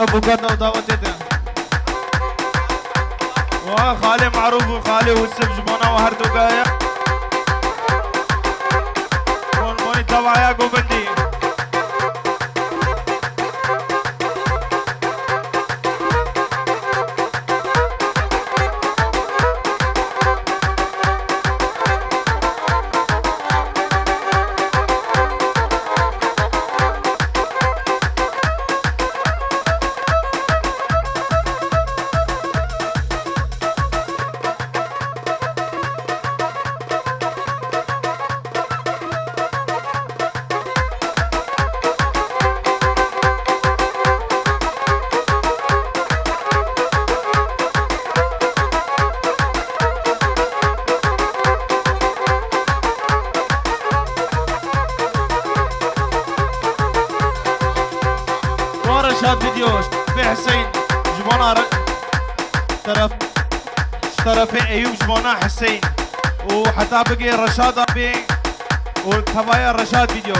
بوكاتنا ودعوتنا وخالي معروف وخالي والسب جبونا وهردوقايا موني طبعا يا قوبندي رشاد فيديو في حسين جبونا طرفين ايوب جبونا حسين وحتى بقي رشاد ابي والتبايا رشاد فيديو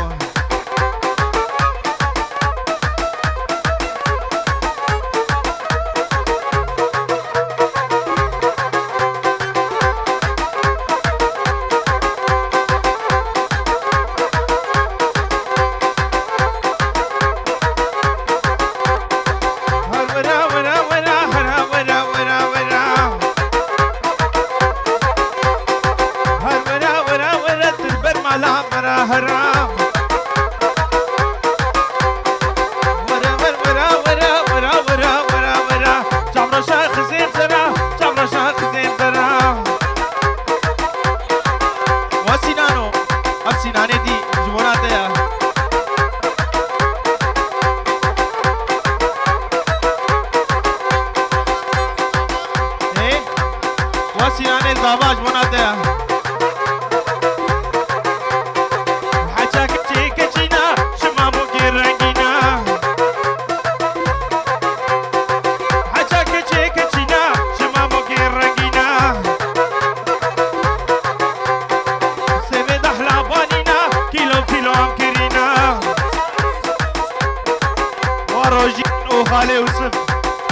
وخالي وسف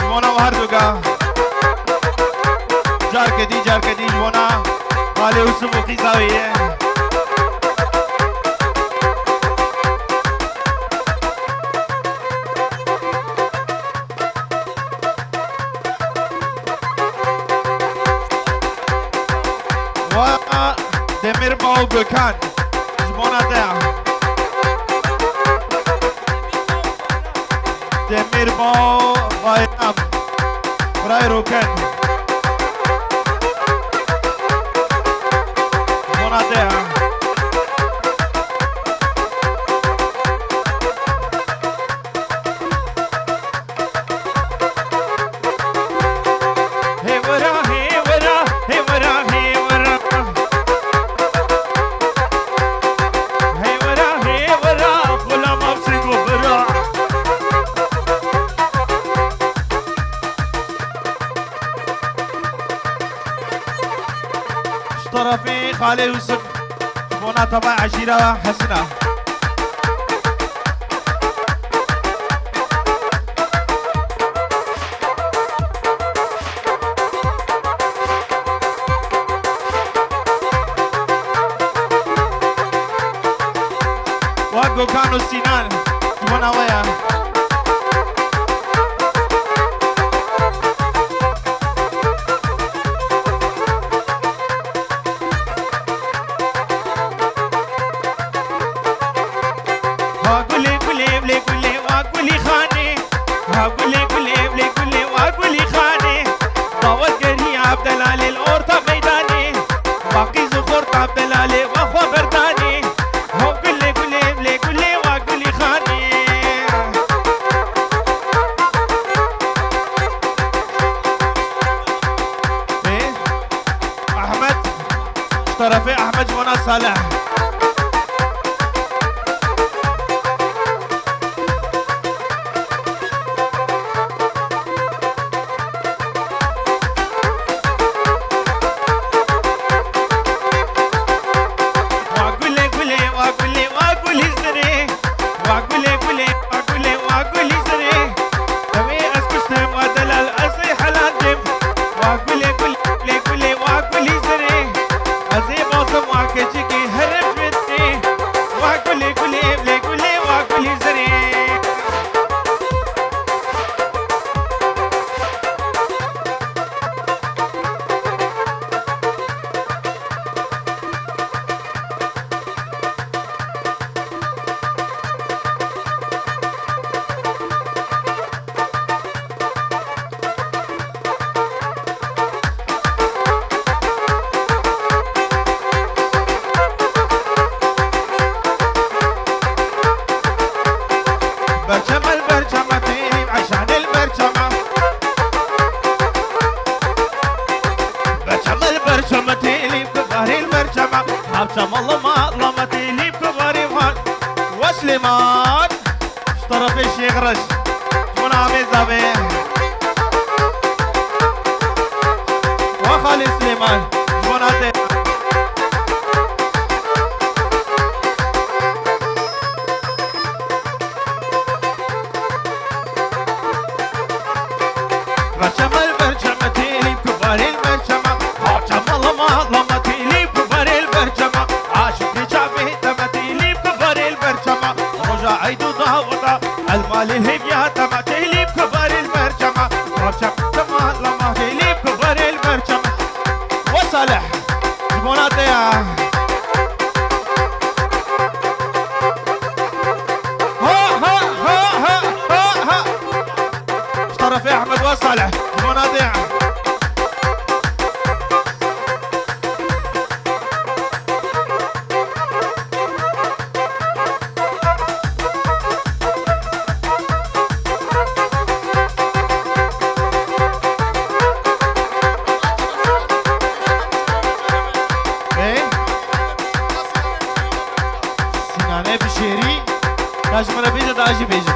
جبونا وهردوقا جار كدي جبونا خالي وسف وخيزاوية ودمير باو بكان جبونا داع دمير باو غايام براي روكن منادع هي ورا هي ورا هي ورا هي ورا هي ورا هي ورا غلام ابسط وبرا طرفي خالي يوسف جبونا تبع عشيرة حسنة واقو كانوا سينان جبونا ويا طرفي احمد جبونا صالح واقولي حاجة مظلمة ظلمتي لي بكبري وسليمان طرف الشيخ رش جبون عمي زابي وخالي سليمان جبون عدي رشم البرشمة تيلي بكبري البرشمة حاجة مظلمة ظلمتي لي بكبري البرشمة عاشقي شعبي تمتي لي بكبري البرشمة رجع عيدو ضاوطة المال الهمية تما تيلي بكبري البرشمة رشم تما لما تيلي بكبري البرشمة وصالح جبوناتي ها ها ها ها ها ها اشترف احمد وصالح جبوناتي داش مرا بيجا داش بيجا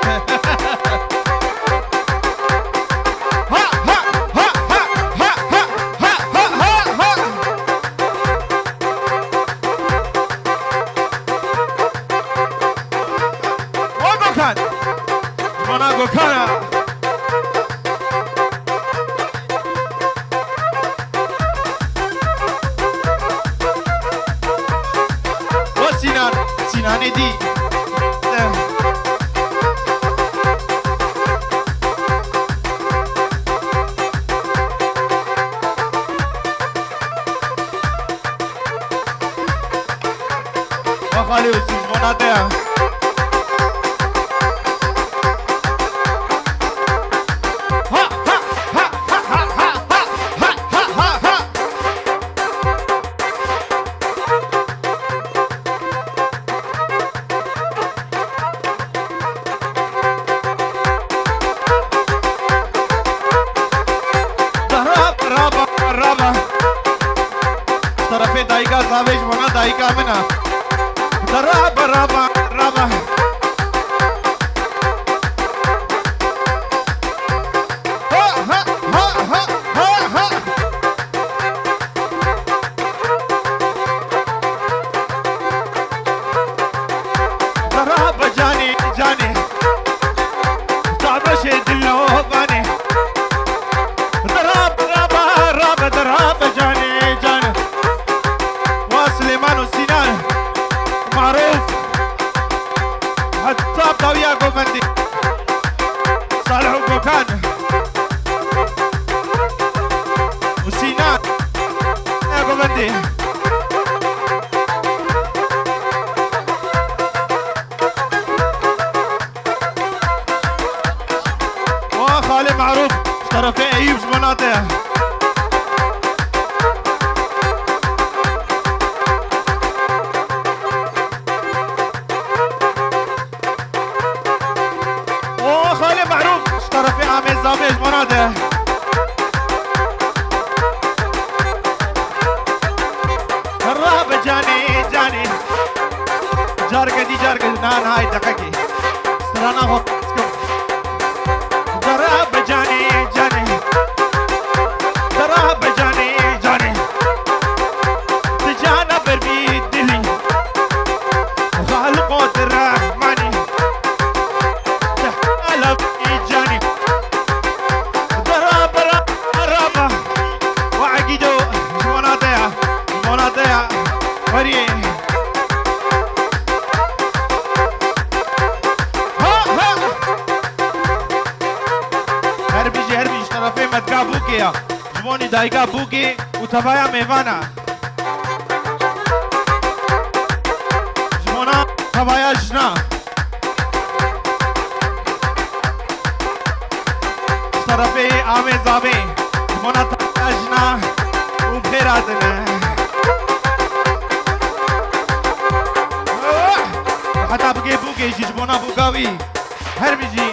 ها ها ها ها ها ها ها ها وغوكان جبونا غوكانا وسينان سيناني دي خالي وسيم مناطق رابا طرفي دايقا صابيش منا دايقا منها رابا رابا رابا ها ها ها ها ها رابا جاني جاني صعب شد اللوباني رابا رابا رابا رابا جاني جاني وسليمان وسينان معروف حتى طويا قوفندي صالح وقوكان وسينان يا قوفندي وخالي معروف طرفي ايوب مناطق خالي معروف اشترى في عامل زابيج مناده الرهبة جاني جاني جارقة دي جارقة نان هاي دقيقي استرانا هو الرهبة جاني جاني الرهبة جاني جاني تجانا بربي دلي وخالقوت الرحماني جاني ضرب رابا وعقيدو مناطق وريه ها ها هربيجي طرفي مدقا بوكيا جموني دايقا بوكي وتبايا ميوانا جمونا تبايا جنا طرفي عامل زابي مناطق أجنا وبخيراتنا حتى بقي بوكي يجيبونا بوكاوي هربيجي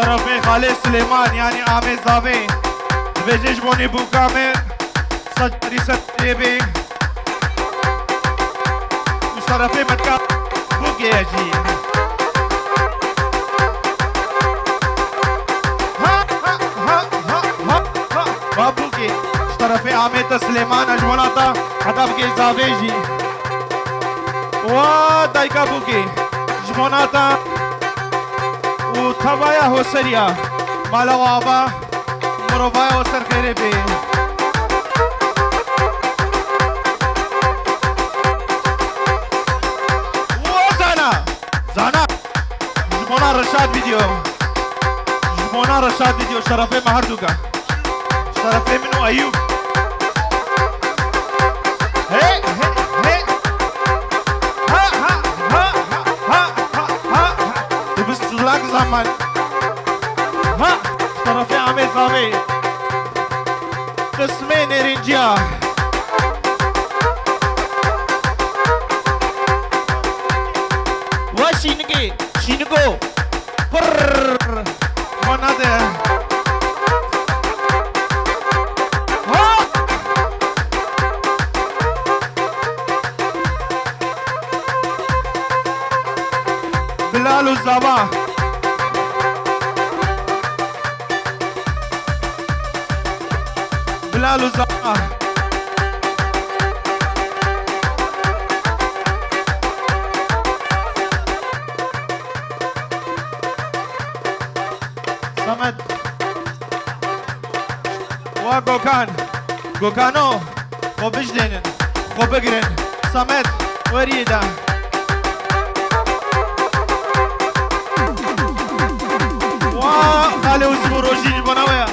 طرفي خالد سليمان يعني عامي زافي بيجيش بوني بو كامل صدري ستيبي مش طرفي متكا بوكي يجي ها ها ها ها ها ها بابوكي مش طرفي عامي سليمان اجموناتا حدا بكي زافيجي ودايكا بوكي جموناتا وطبايا هوسريا مالا وابا مروفايا وسر خيري بي وزانا زانا جمونا رشاد فيديو جمونا رشاد فيديو شرفي مهردوكا شرفي منو ايوب هي هي ها ها ها ها ها تبص لك زمان ها طرفي عمي صافي قسمين رنجيا وشينجي شينجو برر مناده ها بلال الزبا بلال الزبا صمد وغوكان غوكانو خو بجدين خو بقرن صمد وريده خالي وزبو روجي بناوية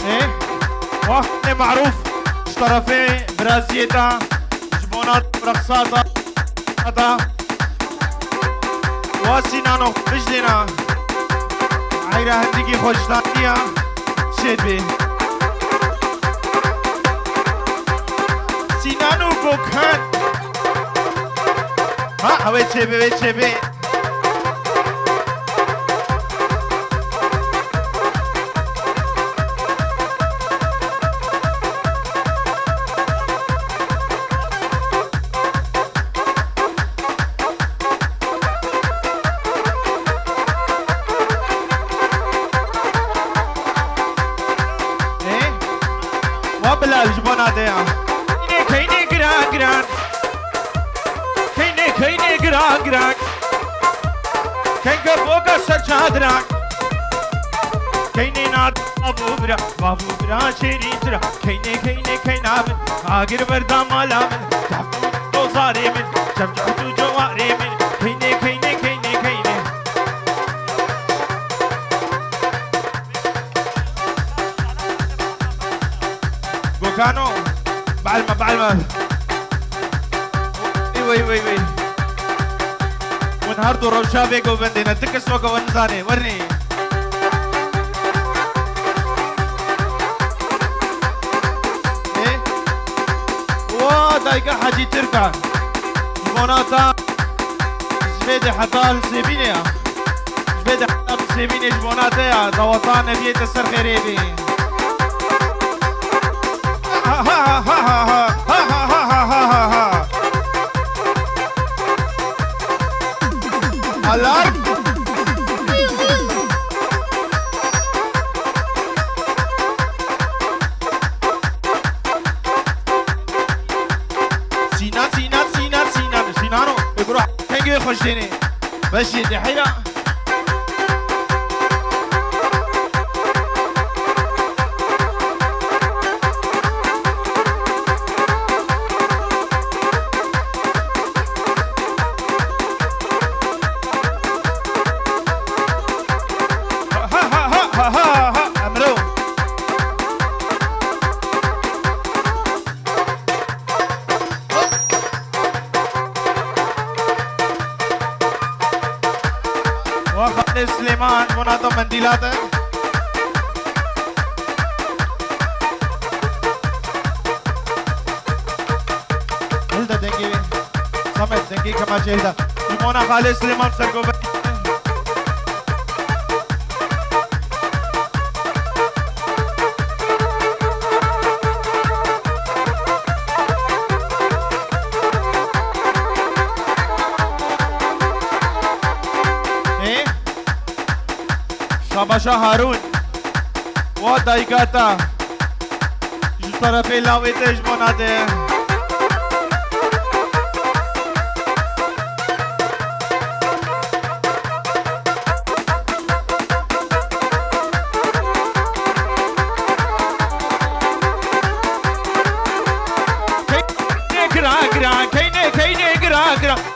ايه واحد معروف طرفي برازيتا جبونات رقصاتا واسينانو بجدنا عيرة هندقي خوشتانية شد بي سينانو بوكان ها هوي تشبي بلال جبنا ديا كيني جران جران كيني جران جران كين كبوكا سرچادران كيني ناد بابو برا شيري ترا كيني نابن آگر بردام مالا من جابو دوزاري من جب جابو جواري من كيني كانوا بعلمة وي ونهاردو روشا بيقو بندينا تكس وقو ونزاني ورني ايه دايقا حاجي تركا جبوناتا جبيدي حتى سيبيني جبيدي حتى سيبيني جبوناتا دوطان نبيت السر خيريبي ها ها ها ها ها ها ها الله سينانو يقولوا هنجي يخشيني بس يدي حيلا سليمان مناظم منديلاته هلدا دنگي صمت دنگي كما جهدا جمونا خالد سليمان سرقوبة باشا هارون و دایگاتا جو طرفی لاوی تجموناته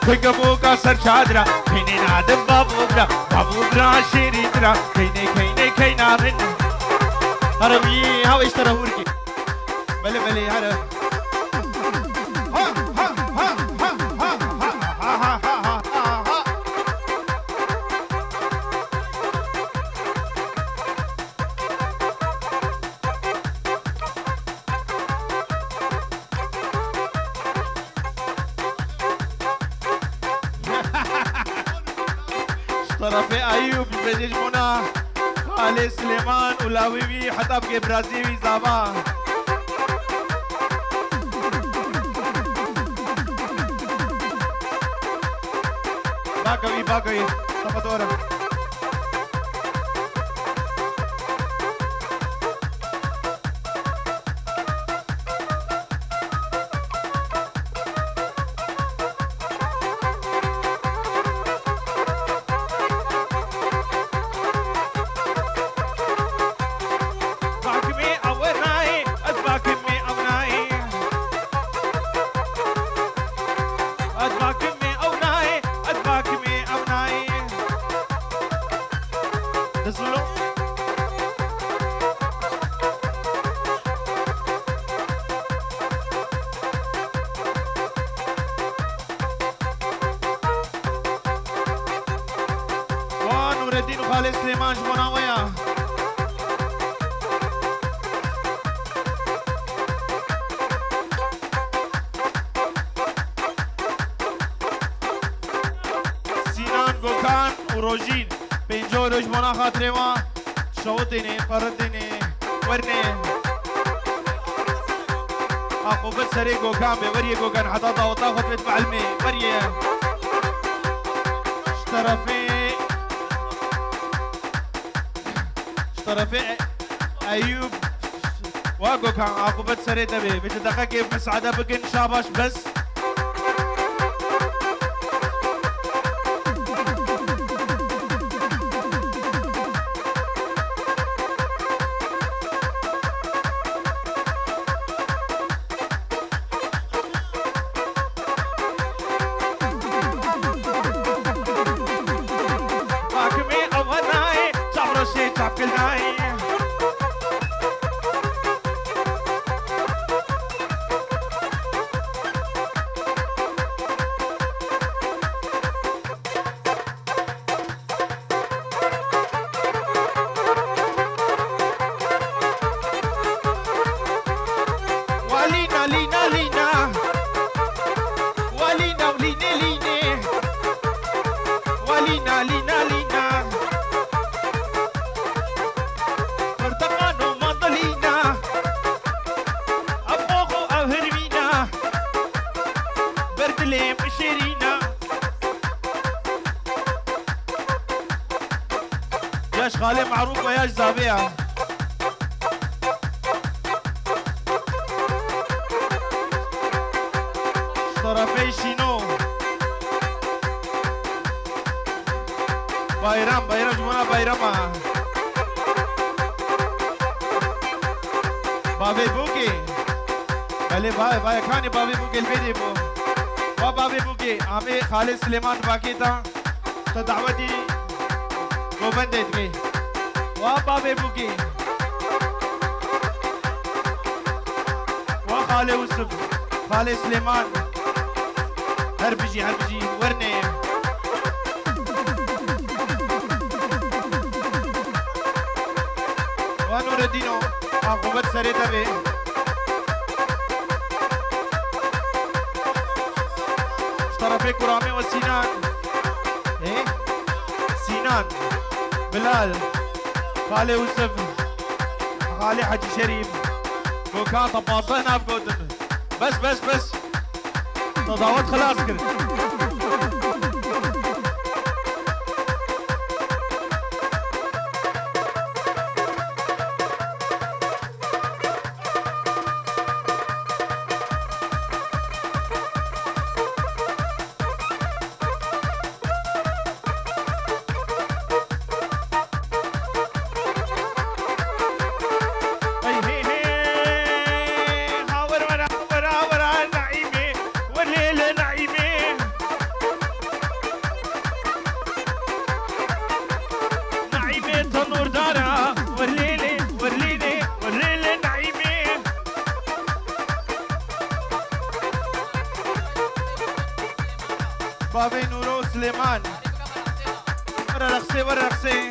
كيني بوكا سر شادرا كيني نادم بابو برا شيري درا كينا من هرمي هاو اشترى هوركي بلي هرم طرفي ايوب بجمونا خالد سليمان ولاويوي حتى بقي برازيلي زابا باقوي تفضورا الدين وخالد سليمان جمونا ويا سينان غوكان وروجين بينجو جمونا خاطري ما شوطيني فرديني ورني عقوبت سري غوكان بوري غوكان حتى ضغطا خطبت بعلمي وريه طرفي ايوب واقو كان عقوبة سري دبي بتدقى كيف مساعدة بقن شاباش بس ياش خالي معروف وياش زابيع طرفي شينو بايرام جمانا بايراما بابي بوكي بله باي كاني بابي بوكي الفيديو بو بابي بوكي عمي خالد سليمان باكي تا تدعوتي गोबंदेत के वाह बाबे बुकी वाह खाले यूसुफ खाले सुलेमान हर बिजी ورنه نور الدينو عقوبة سريتا بي طرفي كرامي وسينان ايه سينان بلال خالي يوسف خالي حجي شريف وكان طباطينا بقودن بس تضاوت خلاص كده بابي نورو سليمان ورا رقصي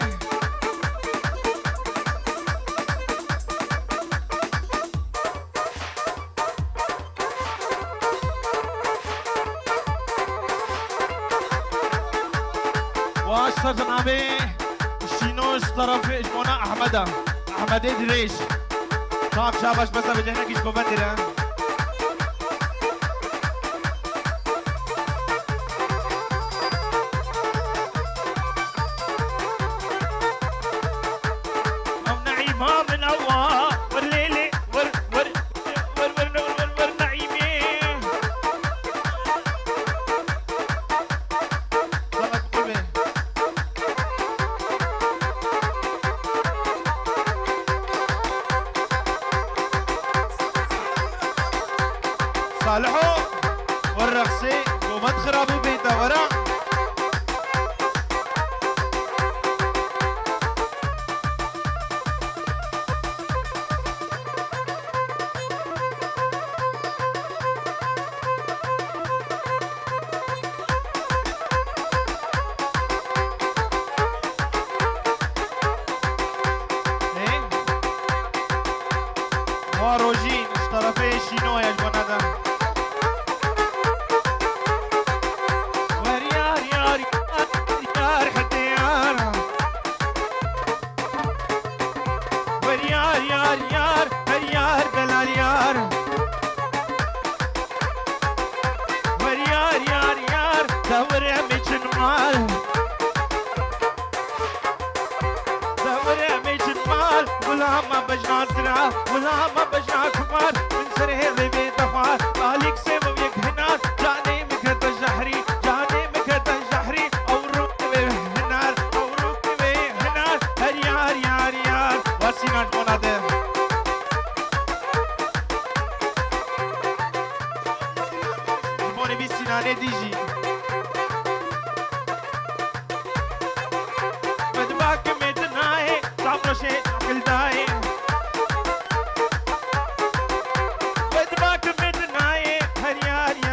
واشتر جنابي شينوش طرف اجمونا احمد ادريش طاق شابش بس بجهنك ايش ببندره صالحو والرقصي ومن خرابو بيتا ورا ايه وروجين طرفي شينو يا جماعه ده يار دلال يار وريار دور عميشن مال ولا ما بجنا زرع ولا ما بجنا كبار من سره ربي دفار مالك سيم ويك هنار جاني مكت الجحري او ركبي هنار يار واسينان مناده سینانه دیجی مدباک مدنائے سامرشے عقلدائے مدباک مدنائے ہر یار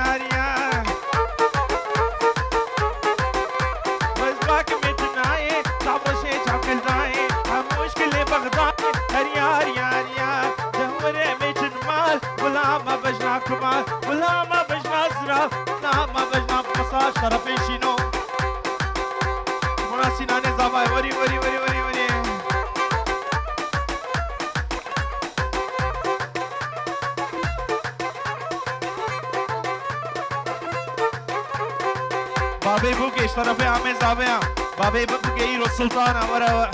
مدباک مدنائے سامرشے عقلدائے ہم مشکل بغداد ہر یار دمرے میں جنمال غلام بجنا کمال غلام بجنا زراف ما بجنا بمساج طرفي شينو مناسينا نزاباي وري بابي بوكيش طرفي عمي زابيا بابي بوكيش والسلطانة ورا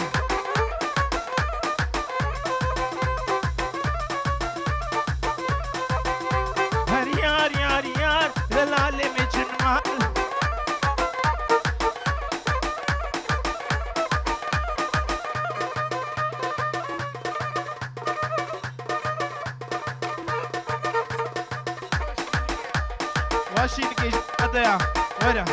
يار دلالي مجن مال واشين كيش أدايا ورا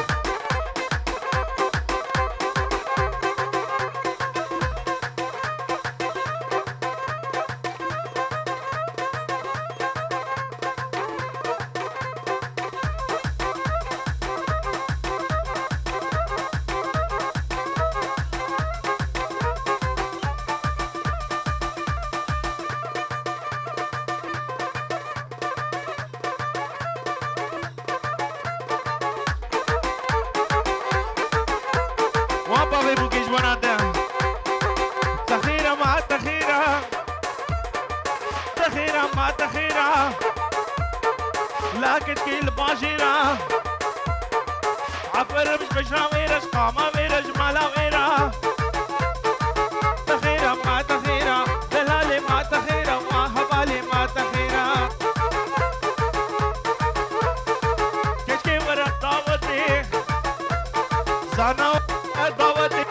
تخيرة لكن كل باجرة عفر مش بشرة ويرش قامة ويرش مالا ويرة تخيرة ما تخيرة دلالي ما تخيرة ما هبالي ما تخيرة كشكي ورا دعوتي زانا دعوتي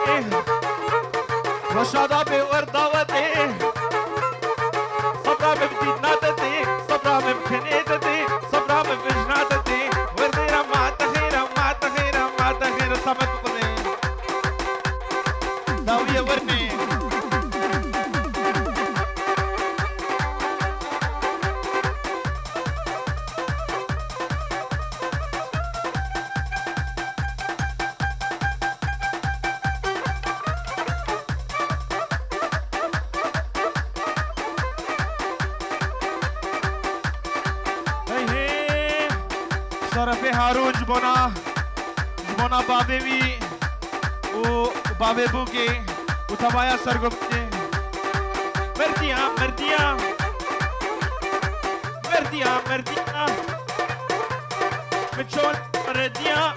رشادة بور دعوتي صبرا ببديد نادتي صبرا بمكنيتتي صبرا بفجناتتي ورديرة ما تخيرة ما تخيرة ما تخيرة صمت بقضي داوية ورني شرفي هارون جبونا بابي وي وبابي بوكي وتبايا سرقبتي مرديا مرديا مرديا مرديا متشول مرديا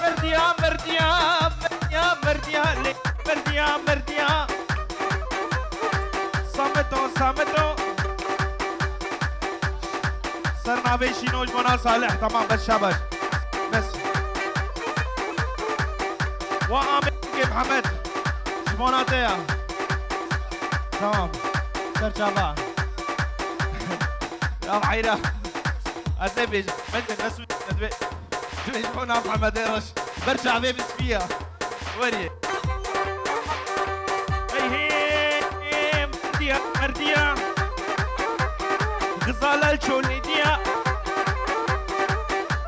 مرديا مرديا مرديا مرديا مرديا مرديا صامتو صامتو صرنا بيشينو جبنا صالح تمام بس شابش بس وآمن محمد جبنا تيا تمام سر شابا يا بعيرة أتبي بنت بس جبنا محمد ايش برجع بيه بس فيها وريه هي مرديا مرديا غزالة الجوليديا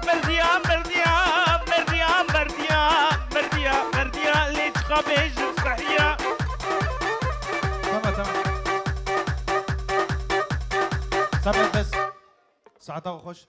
مرديا مرديا مرديا مرديا مرديا مرديا اللي تخابيج صحية تمام ثبت بس ساعتها وخش